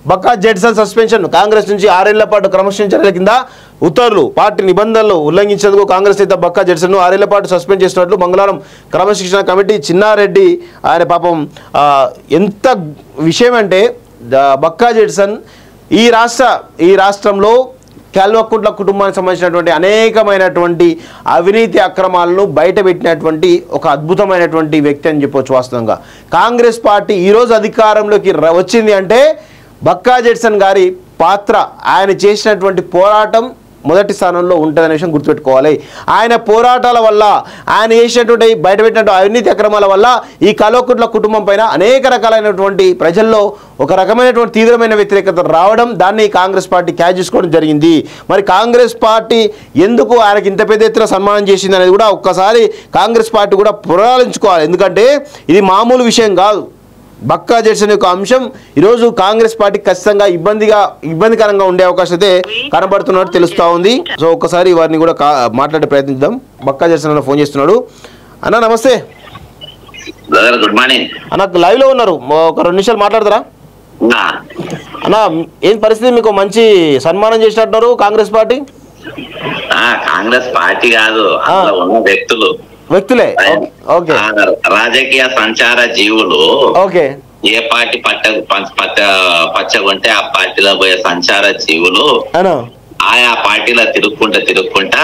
Bakka జెడ్సన్ suspension Congress నుంచి 6 ఏళ్ల పాటు క్రమశిక్షణ చర్యల కింద ఉత్తర్వులు పార్టీ నిబంధనలు ఉల్లంఘించేందుకు కాంగ్రెస్ నేత బక్కా జెడ్సన్ను 6 ఏళ్ల పాటు సస్పెండ్ చేసినట్లు మంగళవారం క్రమశిక్షణ కమిటీ చిన్నారెడ్డి ఆయన పాపం ఎంత విషయం అంటే బక్కా జెడ్సన్ ఈ రాష్ట్రంలో కల్వకుంట్ల కుటుంబానికి సంబంధించినటువంటి అనేకమైనటువంటి అవినీతి అక్రమాలను బయటపెట్టినటువంటి ఒక అద్భుతమైనటువంటి వ్యక్తి అని చెప్పొచ్చు. వాస్తవంగా కాంగ్రెస్ పార్టీ ఈరోజు అధికారంలోకి వచ్చింది అంటే బక్కా జెడ్సన్ గారి పాత్ర, ఆయన చేసినటువంటి పోరాటం మొదటి స్థానంలో ఉంటుందనే విషయం గుర్తుపెట్టుకోవాలి. ఆయన పోరాటాల వల్ల, ఆయన చేసినటువంటి బయటపెట్టినటువంటి అవినీతి అక్రమాల వల్ల ఈ కల్వకుంట్ల కుటుంబం పైన అనేక రకాలైనటువంటి ప్రజల్లో ఒక రకమైనటువంటి తీవ్రమైన వ్యతిరేకత రావడం, దాన్ని కాంగ్రెస్ పార్టీ క్యాచ్ చేసుకోవడం జరిగింది. మరి కాంగ్రెస్ పార్టీ ఎందుకు ఆయనకి ఇంత పెద్ద ఎత్తున సన్మానం చేసింది అనేది కూడా ఒక్కసారి కాంగ్రెస్ పార్టీ కూడా పునరాలోచించుకోవాలి. ఎందుకంటే ఇది మామూలు విషయం కాదు. బక్కా జెడ్సన్ యొక్క అంశం ఈరోజు కాంగ్రెస్ పార్టీ ఖచ్చితంగా ఇబ్బందికరంగా ఉండే అవకాశం అయితే కనబడుతున్నట్టు తెలుస్తూ ఉంది. సో ఒక్కసారి వారిని కూడా మాట్లాడే ప్రయత్నిద్దాం. బక్కా జెడ్సన్ ఫోన్ చేస్తున్నాడు. అన్న నమస్తే. గుడ్ మార్నింగ్ అన్న, లైవ్ లో ఉన్నారు, ఒక 2 నిమిషాలు మాట్లాడతారా అన్న? ఏం పరిస్థితి, మీకు మంచి సన్మానం చేసినట్టున్నారు కాంగ్రెస్ పార్టీ? కాంగ్రెస్ పార్టీ కాదు, ఉన్న వ్యక్తులే. ఓకే, రాజకీయ సంచార జీవులు. ఓకే, ఏ పార్టీ పచ్చగుంటే ఆ పార్టీలో పోయే సంచార జీవులు ఆయా పార్టీలో తిరుక్కుంటా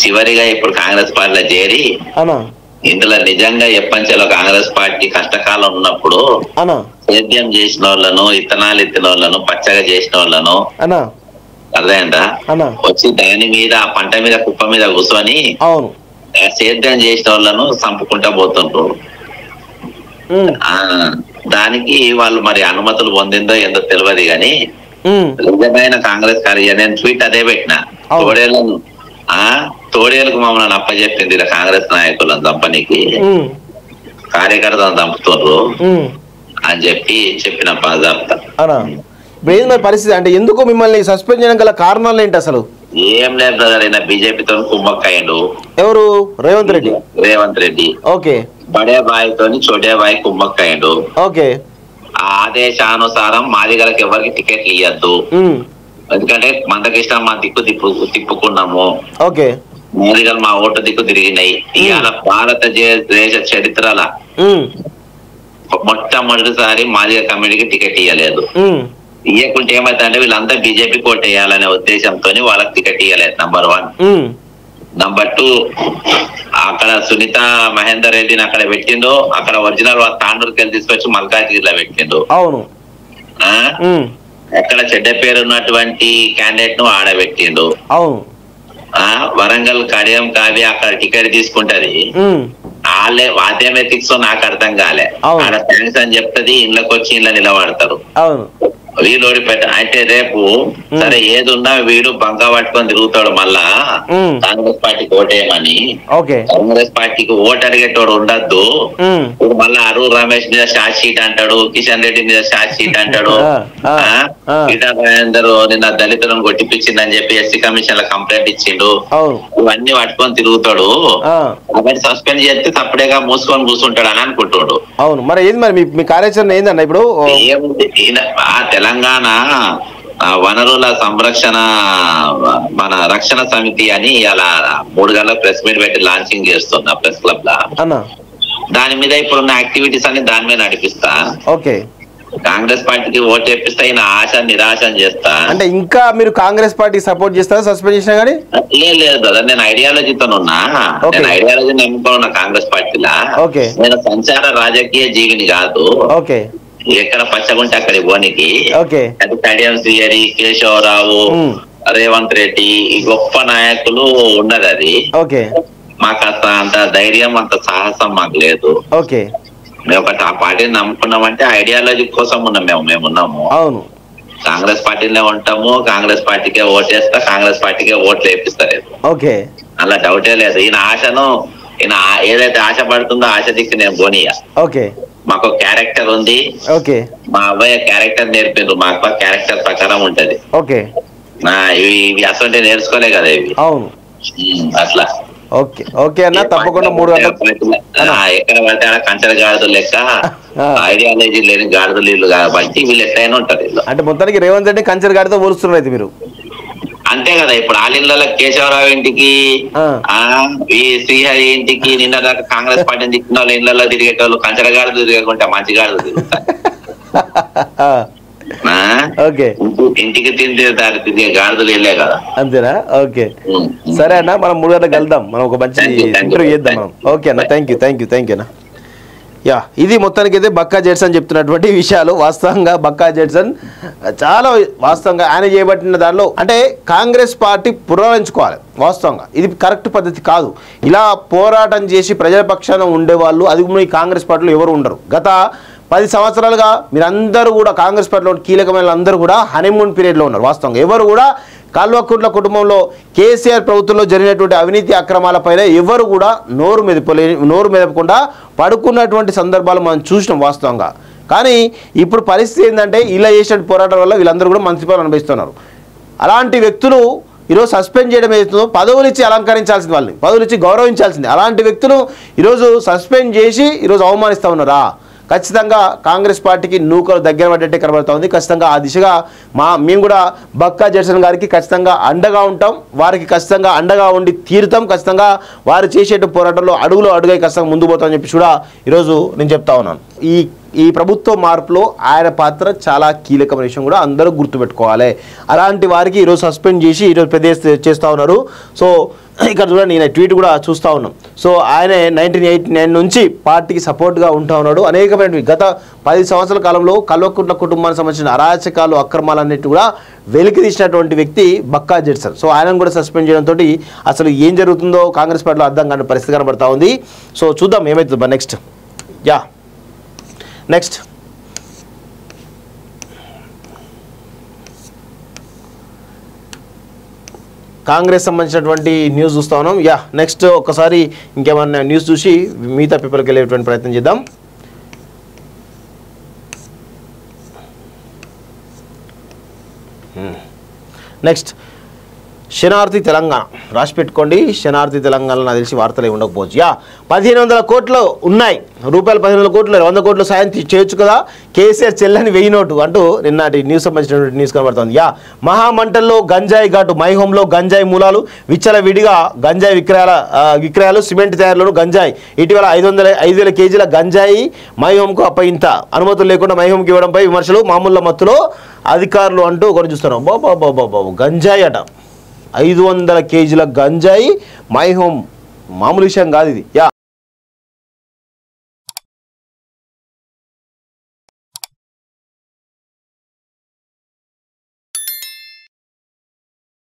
చివరిగా ఇప్పుడు కాంగ్రెస్ పార్టీలో చేరి ఇందులో నిజంగా ఎప్పంచెలో కాంగ్రెస్ పార్టీ కష్టకాలం ఉన్నప్పుడు సేద్యం చేసిన వాళ్ళను, ఇత్తనాలు ఎత్తిన వాళ్ళను, పచ్చగా చేసిన వాళ్ళను అర్థమైందా వచ్చి దాని మీద ఆ పంట మీద కుప్ప మీద కూర్చొని సేద్యం చేసిన వాళ్ళను చంపుకుంటా పోతుండ్రు. దానికి వాళ్ళు మరి అనుమతులు పొందిందో ఏందో తెలియదు గాని నిజమైన కాంగ్రెస్ నేను ట్వీట్ అదే పెట్టిన. తోడేలకు మమ్మల్ని అప్పచెప్పింది ఇలా కాంగ్రెస్ నాయకులను చంపనీకి, కార్యకర్తలను చంపుతుండ్రు అని చెప్పిన బాధాప్త. పరిస్థితి అంటే ఎందుకు మిమ్మల్ని సస్పెండ్ చేయడం గల కారణాలు ఏంటి అసలు? ఏం లేదు బ్రదర్, ఈయన బీజేపీతో కుమ్మక్కయ్యండు. ఎవరు? రేవంత్ రెడ్డి. ఓకే. బడే బాయ్ తోని చోటే బాయ్ కుమ్మక్కయ్యండు. ఓకే. ఆ ఆదేశానుసారం మాదిగలకు ఎవరికి టికెట్లు ఇవ్వద్దు, ఎందుకంటే మందకృష్ణ మా దిక్కు తిప్పుకున్నాము. ఓకే. మాదిగలు మా ఓటు దిక్కు తిరిగినాయి. ఇవాళ భారతదేశ చరిత్రల మొట్టమొదటిసారి మాదిగ కమ్యూనిటీకి టికెట్ ఇవ్వలేదు. ఇవ్వకుంటే ఏమైతుందంటే వీళ్ళంతా బీజేపీ కోట్ వేయాలనే ఉద్దేశంతో వాళ్ళకి టికెట్ ఇవ్వలేదు. నంబర్ 1. నంబర్ 2, అక్కడ సునీత మహేందర్ రెడ్డిని అక్కడ పెట్టిండు, అక్కడ ఒరిజినల్ తాండూరుకి వెళ్ళి తీసుకొచ్చి మల్కాజ్గిరిలో పెట్టిండు. అవును. ఎక్కడ చెడ్డ పేరు ఉన్నటువంటి క్యాండిడేట్ ను ఆడబెట్టిండు. అవును. వరంగల్ కడియం కావ్య అక్కడ టికెట్ తీసుకుంటది, వాళ్ళే వాద్యం ఎథిక్స్ నాకు అర్థం కాలే. ఆడ థ్యాంక్స్ అని చెప్తుంది, ఇళ్ళకి వచ్చి ఇళ్ళ నిలబడతారు. వీళ్ళు ఓడిపోయారు. అంటే రేపు సరే ఏది ఉన్నా వీడు బంకా పట్టుకొని తిరుగుతాడు మళ్ళా కాంగ్రెస్ పార్టీకి ఓటేయమని. కాంగ్రెస్ పార్టీకి ఓటు అడిగేటోడు ఉండద్దు. ఇప్పుడు మళ్ళా అరూర్ రమేష్ మీద షార్ట్ షీట్ అంటాడు, కిషన్ రెడ్డి మీద షార్ట్ షీట్ అంటాడు, గీతా మహేందర్ నిన్న దళితులను కొట్టిపించిందని చెప్పి ఎస్సీ కమిషన్ లో కంప్లైంట్ ఇచ్చిండు. ఇవన్నీ పట్టుకొని తిరుగుతాడు. కాబట్టి సస్పెండ్ చేస్తే తప్పుడేగా మూసుకొని కూర్చుంటాడు అని అనుకుంటాడు. అవును. మరి ఏది మరి మీ కార్యాచరణ ఏందన్న ఇప్పుడు? తెలంగాణ వనరుల సంరక్షణ మన రక్షణ సమితి అని ఇలా 3 గంటల ప్రెస్ మీట్ పెట్టి లాంచింగ్ చేస్తున్నా ప్రెస్ క్లబ్ లా. దాని మీద ఇప్పుడున్న యాక్టివిటీస్ అన్ని దాని మీద నడిపిస్తా. ఓకే. కాంగ్రెస్ పార్టీకి ఓటు చేపిస్తా, ఈయన ఆశ నిరాశం చేస్తా. అంటే ఇంకా మీరు కాంగ్రెస్ పార్టీ సపోర్ట్ చేస్తారా సస్పెండ్ చేసినా కానీ? లేదు బ్రదర్, నేను ఐడియాలజీతో ఉన్నా. నేను ఐడియాలజీ నమ్ముకున్నా కాంగ్రెస్ పార్టీలా. నేను సంచార రాజకీయ జీవిని కాదు. ఓకే. ఎక్కడ పచ్చగుంటే అక్కడి పోనీకి. అది కడియం శ్రీహరి, కేశవరావు, రేవంత్ రెడ్డి ఈ గొప్ప నాయకులు ఉన్నది. అది మాకు అంత ధైర్యం, అంత సాహసం మాకు లేదు. మేము ఒకటి ఆ పార్టీని నమ్ముకున్నామంటే ఐడియాలజీ కోసం ఉన్నాం. మేమున్నాము. అవును. కాంగ్రెస్ పార్టీలోనే ఉంటాము, కాంగ్రెస్ పార్టీకే ఓటేస్తా, కాంగ్రెస్ పార్టీకే ఓట్లు వేపిస్తలేదు. అలా డౌటే లేదు. ఈయన ఏదైతే ఆశ పడుతుందో ఆశ దిక్కు నేను పోనీయా. మాకు క్యారెక్టర్ ఉంది. మా అబ్బాయి క్యారెక్టర్ నేర్పిండ్రు, మా అబ్బాయి క్యారెక్టర్ ప్రకారం ఉంటది. ఇవి అసలు నేర్చుకోలే కదా ఇవి. అట్లా ఓకే ఓకే అన్న, తప్పకుండా 3 గంటలకు ఎక్కడ పడితే ఆడ కంచెల గాడిదలు లెక్క ఐడియాలజీ లేని గాడిదలు ఇల్లు కాబట్టి వీళ్ళు ఎట్లయినా ఉంటారు వీళ్ళు. అంటే మొత్తానికి రేవంత్ రెడ్డి కంచెల గాడితో పోలుస్తున్నారు అయితే మీరు. అంతే కదా, ఇప్పుడు ఆలిండ్ల కేశవరావు ఇంటికి ఈ శ్రీహరి ఇంటికి నిన్న దాకా కాంగ్రెస్ పార్టీని తిట్టిన వాళ్ళు ఇళ్లలో తిరిగేటోళ్ళు కంచెల గాడిదలు తిరగకుంటే మంచి గాడిదలు తిరుగుతారు. ఇంటికి తిరిగే గాడిదలు వెళ్ళే కదా. అంతేనా? ఓకే సరే అన్న, మనం 3 గంటలకు వెళ్దాం, మనం ఒక మంచి ఇంటర్వ్యూ చేద్దాం మనం. ఓకే అన్న, థ్యాంక్ యూ అన్న. యా, ఇది మొత్తానికి అయితే బక్కా జెట్సన్ చెప్తున్నటువంటి విషయాలు. వాస్తవంగా బక్కా జెట్సన్ చాలా వాస్తవంగా ఆయన చేయబట్టిన దానిలో అంటే కాంగ్రెస్ పార్టీ పునరుద్ధరించుకోవాలి. వాస్తవంగా ఇది కరెక్ట్ పద్ధతి కాదు. ఇలా పోరాటం చేసి ప్రజల పక్షాన ఉండేవాళ్ళు అది ఈ కాంగ్రెస్ పార్టీలో ఎవరు ఉండరు. గత 10 సంవత్సరాలుగా మీరందరూ కూడా కాంగ్రెస్ పార్టీలో కీలకమైన అందరూ కూడా హనీమూన్ పీరియడ్లో ఉన్నారు. వాస్తవంగా ఎవరు కూడా కల్వకుంట్ల కుటుంబంలో కేసీఆర్ ప్రభుత్వంలో జరిగినటువంటి అవినీతి అక్రమాలపైన ఎవరు కూడా నోరు మెదపకుండా పడుకున్నటువంటి సందర్భాలు మనం చూసినాం వాస్తవంగా. కానీ ఇప్పుడు పరిస్థితి ఏంటంటే ఇలా చేసిన పోరాటం వల్ల వీళ్ళందరూ కూడా మంత్రి పదవులు అనుభవిస్తున్నారు. అలాంటి వ్యక్తులు ఈరోజు సస్పెండ్ చేయడం ఏదైతుందో పదవులు ఇచ్చి అలంకరించాల్సింది, వాళ్ళని పదవులు ఇచ్చి గౌరవించాల్సింది. అలాంటి వ్యక్తులు ఈరోజు సస్పెండ్ చేసి ఈరోజు అవమానిస్తూ ఉన్నారా? ఖచ్చితంగా కాంగ్రెస్ పార్టీకి నూకలు దగ్గర పడ్డట్టే కనబడుతూ ఉంది. ఖచ్చితంగా ఆ దిశగా మేము కూడా బక్కా జెట్సన్ గారికి ఖచ్చితంగా అండగా ఉంటాం, వారికి ఖచ్చితంగా అండగా ఉండి తీరుతాం. ఖచ్చితంగా వారు చేసేట పోరాటంలో అడుగులో అడుగై ఖచ్చితంగా ముందు పోతామని చెప్పి కూడా ఈరోజు నేను చెప్తా ఉన్నాను. ఈ ప్రభుత్వ మార్పులో ఆయన పాత్ర చాలా కీలకమైన విషయం కూడా అందరూ గుర్తుపెట్టుకోవాలి. అలాంటి వారికి ఈరోజు సస్పెండ్ చేసి ఈరోజు పెద్ద చేస్తూ ఉన్నారు. సో ఇక్కడ చూడండి, నేను ట్వీట్ కూడా చూస్తూ ఉన్నాం. సో ఆయన 1989 నుంచి పార్టీకి సపోర్ట్గా ఉంటా ఉన్నాడు. అనేకమైన గత 10 సంవత్సరాల కాలంలో కల్వకుంట్ల కుటుంబానికి సంబంధించిన అరాచకాలు అక్రమాలన్నిటి కూడా వెలికి తీసినటువంటి వ్యక్తి బక్కా జెట్సన్. సో ఆయనను కూడా సస్పెండ్ చేయడంతో అసలు ఏం జరుగుతుందో కాంగ్రెస్ పార్టీలో అర్థం కాని పరిస్థితి కనబడతా ఉంది. సో చూద్దాం ఏమవుతుందో నెక్స్ట్ కాంగ్రెస్ సంబంధించినటువంటి న్యూస్ చూస్తా ఉన్నాం. నెక్స్ట్ ఒకసారి ఇంకేమన్నా న్యూస్ చూసి మిగతా పేపర్కి వెళ్ళేటువంటి ప్రయత్నం చేద్దాం. నెక్స్ట్ శనార్థి తెలంగాణ రాసి పెట్టుకోండి. శనార్థి తెలంగాణలో నాకు తెలిసి వార్తలు ఉండకపోవచ్చు. 1500 కోట్లు ఉన్నాయి, రూపాయలు 1500 కోట్లు 100 కోట్లు సాయం చేయొచ్చు కదా, కేసీఆర్ చెల్లని 1000 నోటు అంటూ నిన్నటి న్యూస్ సంబంధించినటువంటి న్యూస్ కనబడుతుంది. మహామంటల్లో గంజాయి ఘాటు, మైహోంలో గంజాయి మూలాలు, విచ్చల విడిగా గంజాయి విక్రయాలు, సిమెంట్ తయారీలోను గంజాయి. ఇటీవల 5,000 కేజీల గంజాయి మైహోంకు అప్పయింత, అనుమతులు లేకుండా మైహోంకి ఇవ్వడంపై విమర్శలు, మామూలు మత్తులో అధికారులు అంటూ ఒకటి చూస్తున్నాం. బాబా గంజాయి అట, 500 కేజీల గంజాయి మైహోం మామూలు విషయం కాదు ఇది.